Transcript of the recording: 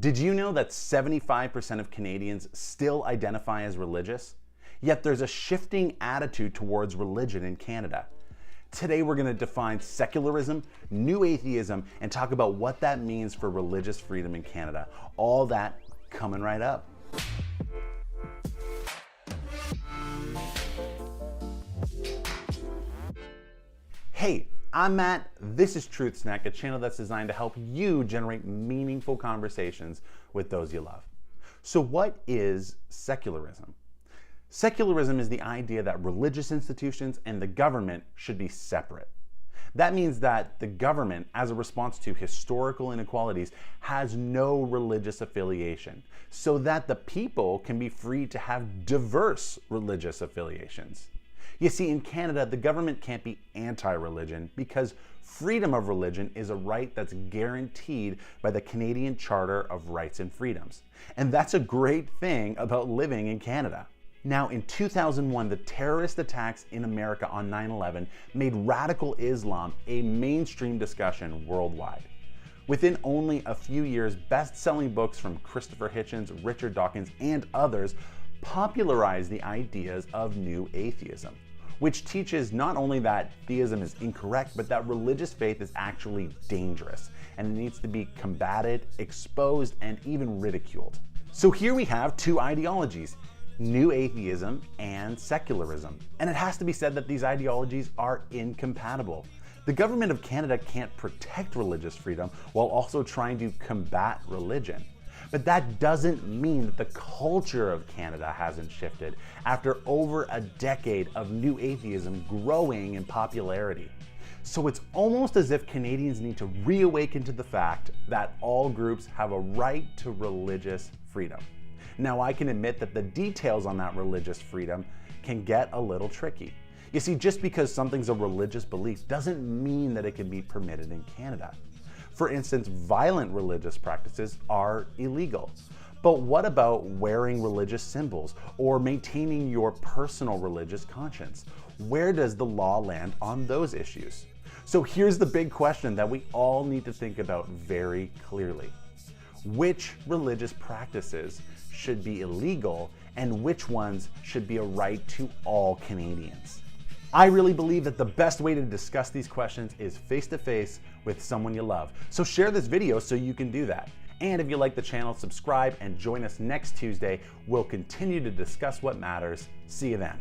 Did you know that 75% of Canadians still identify as religious? Yet there's a shifting attitude towards religion in Canada. Today we're going to define secularism, new atheism, and talk about what that means for religious freedom in Canada. All that coming right up. Hey, I'm Matt. This is Truth Snack, a channel that's designed to help you generate meaningful conversations with those you love. So what is secularism? Secularism is the idea that religious institutions and the government should be separate. That means that the government, as a response to historical inequalities, has no religious affiliation, so that the people can be free to have diverse religious affiliations. You see, in Canada, the government can't be anti-religion because freedom of religion is a right that's guaranteed by the Canadian Charter of Rights and Freedoms. And that's a great thing about living in Canada. Now, in 2001, the terrorist attacks in America on 9/11 made radical Islam a mainstream discussion worldwide. Within only a few years, best-selling books from Christopher Hitchens, Richard Dawkins, and others popularized the ideas of new atheism, which teaches not only that theism is incorrect, but that religious faith is actually dangerous and it needs to be combated, exposed, and even ridiculed. So here we have two ideologies, new atheism and secularism. And it has to be said that these ideologies are incompatible. The government of Canada can't protect religious freedom while also trying to combat religion. But that doesn't mean that the culture of Canada hasn't shifted after over a decade of new atheism growing in popularity. So it's almost as if Canadians need to reawaken to the fact that all groups have a right to religious freedom. Now, I can admit that the details on that religious freedom can get a little tricky. You see, just because something's a religious belief doesn't mean that it can be permitted in Canada. For instance, violent religious practices are illegal. But what about wearing religious symbols or maintaining your personal religious conscience? Where does the law land on those issues? So here's the big question that we all need to think about very clearly. Which religious practices should be illegal and which ones should be a right to all Canadians? I really believe that the best way to discuss these questions is face-to-face with someone you love. So share this video so you can do that. And if you like the channel, subscribe and join us next Tuesday. We'll continue to discuss what matters. See you then.